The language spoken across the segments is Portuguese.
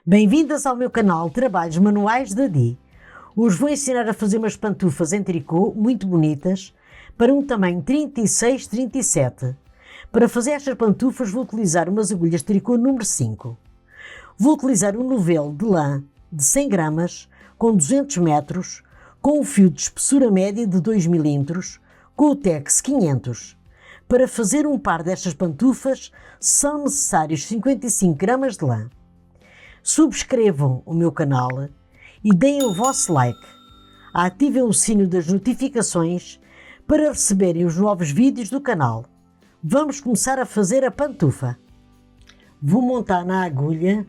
Bem-vindas ao meu canal Trabalhos Manuais da Di. Hoje vou ensinar a fazer umas pantufas em tricô muito bonitas para um tamanho 36-37. Para fazer estas pantufas vou utilizar umas agulhas de tricô número 5. Vou utilizar um novelo de lã de 100 gramas com 200 metros, com um fio de espessura média de 2 mm, com o Tex 500. Para fazer um par destas pantufas são necessários 55 gramas de lã. Subscrevam o meu canal e deem o vosso like. Ativem o sino das notificações para receberem os novos vídeos do canal. Vamos começar a fazer a pantufa. Vou montar na agulha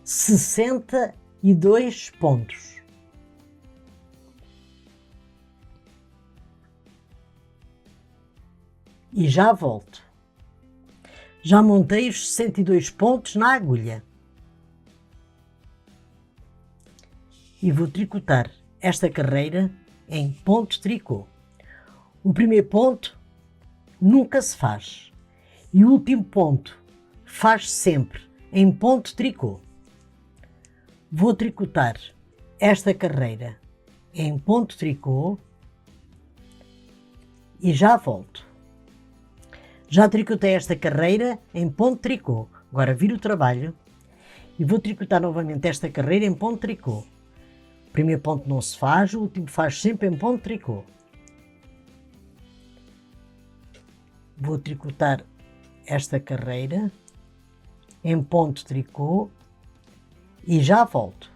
62 pontos. E já volto. Já montei os 62 pontos na agulha. E vou tricotar esta carreira em ponto tricô. O primeiro ponto nunca se faz e o último ponto faz sempre em ponto tricô. Vou tricotar esta carreira em ponto tricô e já volto. Já tricotei esta carreira em ponto tricô. Agora viro o trabalho e vou tricotar novamente esta carreira em ponto tricô. O primeiro ponto não se faz, o último faz sempre em ponto tricô. Vou tricotar esta carreira em ponto tricô e já volto.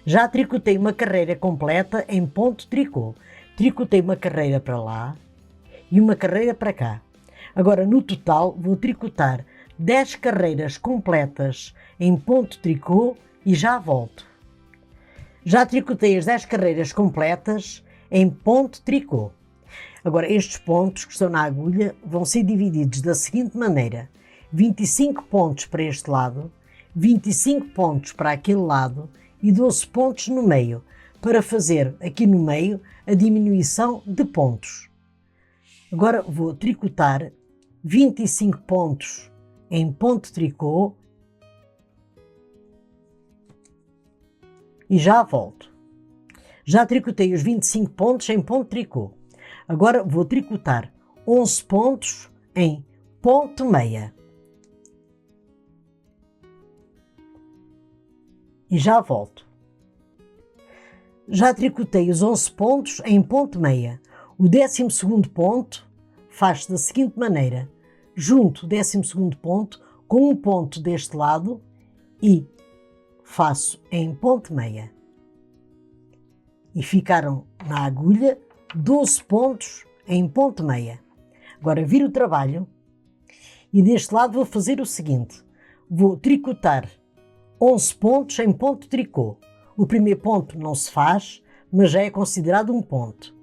Já tricotei uma carreira completa em ponto tricô. Tricotei uma carreira para lá e uma carreira para cá. Agora no total vou tricotar 10 carreiras completas em ponto tricô e já volto. Já tricotei as 10 carreiras completas em ponto tricô. Agora estes pontos que estão na agulha vão ser divididos da seguinte maneira: 25 pontos para este lado, 25 pontos para aquele lado e 12 pontos no meio, para fazer aqui no meio a diminuição de pontos. Agora vou tricotar 25 pontos em ponto tricô e já volto. Já tricotei os 25 pontos em ponto tricô. Agora vou tricotar 11 pontos em ponto meia. E já volto. Já tricotei os 11 pontos em ponto meia. O 12º ponto faz-se da seguinte maneira: junto o 12º ponto com um ponto deste lado e faço em ponto meia. E ficaram na agulha 12 pontos em ponto meia. Agora viro o trabalho e deste lado vou fazer o seguinte: vou tricotar 11 pontos em ponto tricô. O primeiro ponto não se faz, mas já é considerado um ponto.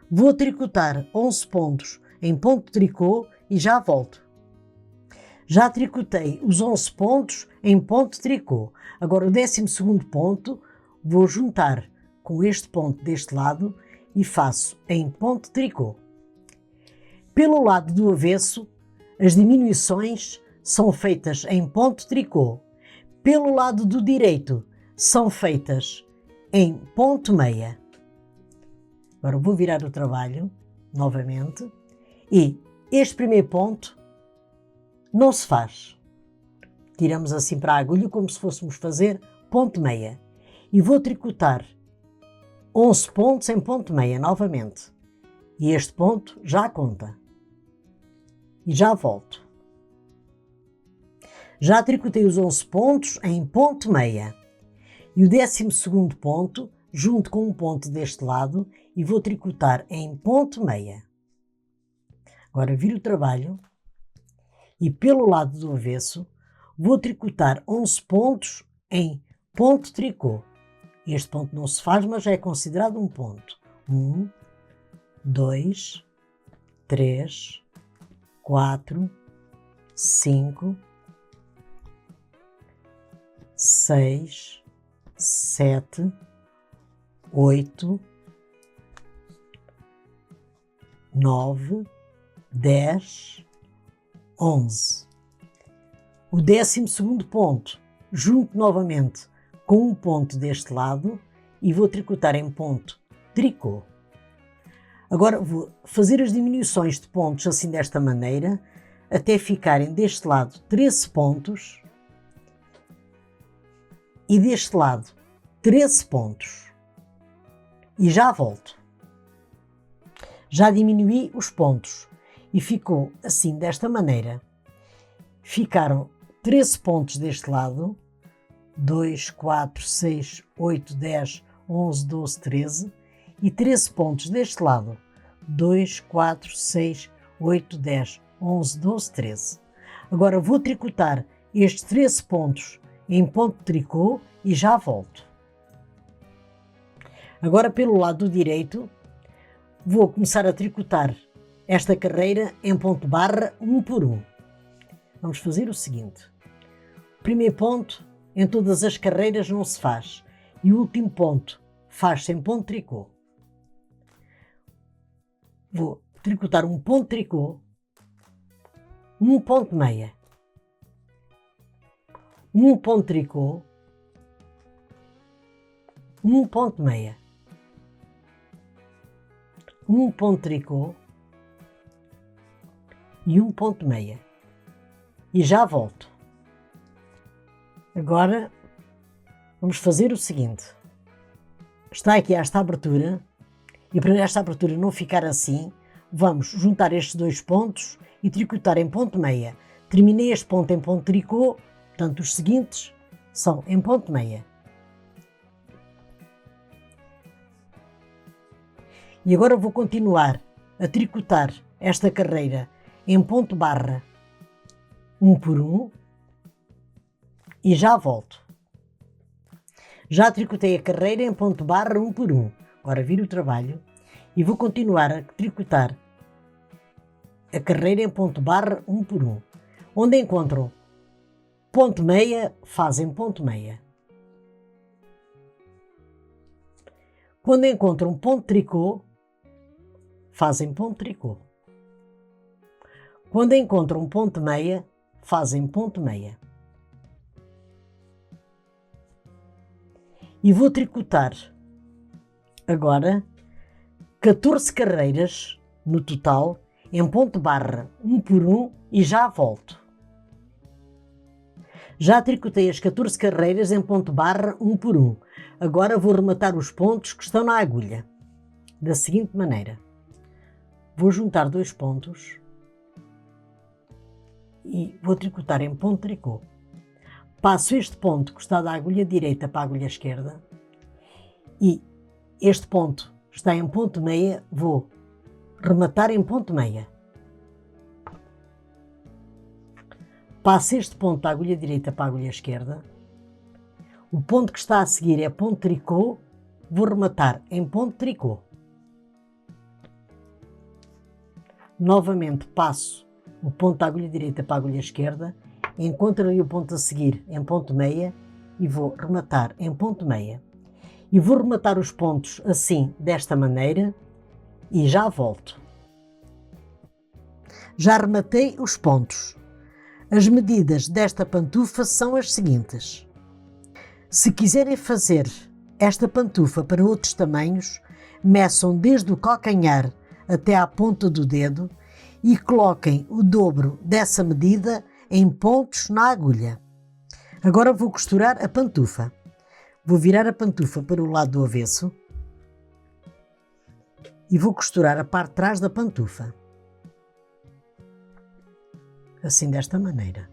Vou tricotar 11 pontos em ponto tricô e já volto. Já tricotei os 11 pontos em ponto tricô. Agora o 12º ponto vou juntar com este ponto deste lado e faço em ponto tricô. Pelo lado do avesso, as diminuições são feitas em ponto tricô. Pelo lado do direito, são feitas em ponto meia. Agora vou virar o trabalho novamente e este primeiro ponto não se faz. Tiramos assim para a agulha como se fôssemos fazer ponto meia. E vou tricotar 11 pontos em ponto meia novamente. E este ponto já conta. E já volto. Já tricotei os 11 pontos em ponto meia. E o 12º ponto junto com um ponto deste lado e vou tricotar em ponto meia. Agora viro o trabalho e pelo lado do avesso vou tricotar 11 pontos em ponto tricô. Este ponto não se faz, mas já é considerado um ponto. 1, 2, 3, 4, 5, 6, 7, 8, 9, 10, 11. o 12º ponto junto novamente com um ponto deste lado e vou tricotar em ponto tricô. Agora vou fazer as diminuições de pontos assim desta maneira, até ficarem deste lado 13 pontos e deste lado 13 pontos. E já volto. Já diminuí os pontos e ficou assim desta maneira. Ficaram 13 pontos deste lado, 2, 4, 6, 8, 10, 11, 12, 13 e 13 pontos deste lado, 2, 4, 6, 8, 10, 11, 12, 13. Agora vou tricotar estes 13 pontos em ponto de tricô e já volto. Agora pelo lado direito vou começar a tricotar esta carreira em ponto barra 1 por 1. Vamos fazer o seguinte. O primeiro ponto em todas as carreiras não se faz e o último ponto faz-se em ponto tricô. Vou tricotar um ponto tricô, um ponto meia, um ponto tricô, um ponto meia, um ponto tricô e um ponto meia. E já volto. Agora vamos fazer o seguinte. Está aqui esta abertura e para esta abertura não ficar assim, vamos juntar estes dois pontos e tricotar em ponto meia. Terminei este ponto em ponto tricô, portanto os seguintes são em ponto meia. E agora vou continuar a tricotar esta carreira em ponto barra 1 por 1 e já volto. Já tricotei a carreira em ponto barra 1 por 1. Agora viro o trabalho e vou continuar a tricotar a carreira em ponto barra 1 por 1. Onde encontram ponto meia, fazem ponto meia. Quando encontram ponto tricô, fazem ponto tricô. Quando encontram ponto meia, fazem ponto meia. E vou tricotar agora 14 carreiras no total em ponto barra 1 por 1 e já volto. Já tricotei as 14 carreiras em ponto barra 1 por 1. Agora vou rematar os pontos que estão na agulha. Da seguinte maneira. Vou juntar dois pontos e vou tricotar em ponto tricô. Passo este ponto que está da agulha direita para a agulha esquerda e este ponto está em ponto meia, vou rematar em ponto meia. Passo este ponto da agulha direita para a agulha esquerda. O ponto que está a seguir é ponto tricô, vou rematar em ponto tricô. Novamente passo o ponto da agulha direita para a agulha esquerda, encontro ali o ponto a seguir em ponto meia e vou rematar em ponto meia. E vou rematar os pontos assim, desta maneira, e já volto. Já rematei os pontos. As medidas desta pantufa são as seguintes. Se quiserem fazer esta pantufa para outros tamanhos, meçam desde o calcanhar até à ponta do dedo e coloquem o dobro dessa medida em pontos na agulha. Agora vou costurar a pantufa. Vou virar a pantufa para o lado do avesso e vou costurar a parte de trás da pantufa. Assim desta maneira.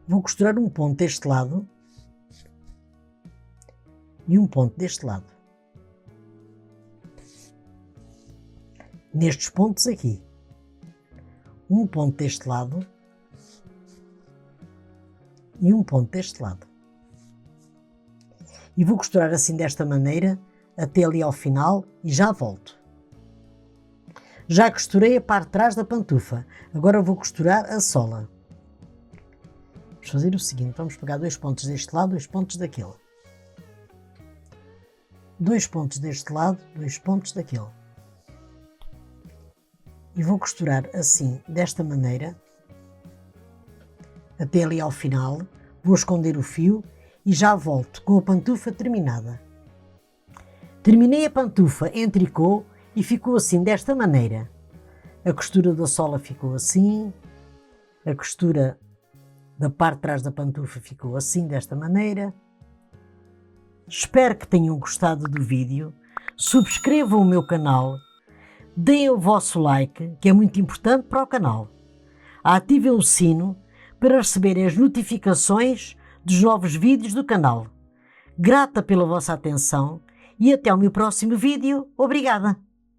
Vou costurar um ponto deste lado e um ponto deste lado. Nestes pontos aqui. Um ponto deste lado e um ponto deste lado. E vou costurar assim desta maneira até ali ao final e já volto. Já costurei a parte de trás da pantufa. Agora vou costurar a sola. Vamos fazer o seguinte, vamos pegar dois pontos deste lado, dois pontos daquele. Dois pontos deste lado, dois pontos daquele. E vou costurar assim, desta maneira, até ali ao final. Vou esconder o fio e já volto com a pantufa terminada. Terminei a pantufa em tricô e ficou assim, desta maneira. A costura da sola ficou assim, a costura da parte de trás da pantufa ficou assim, desta maneira. Espero que tenham gostado do vídeo. Subscrevam o meu canal, deem o vosso like, que é muito importante para o canal. Ativem o sino para receberem as notificações dos novos vídeos do canal. Grata pela vossa atenção e até o meu próximo vídeo. Obrigada!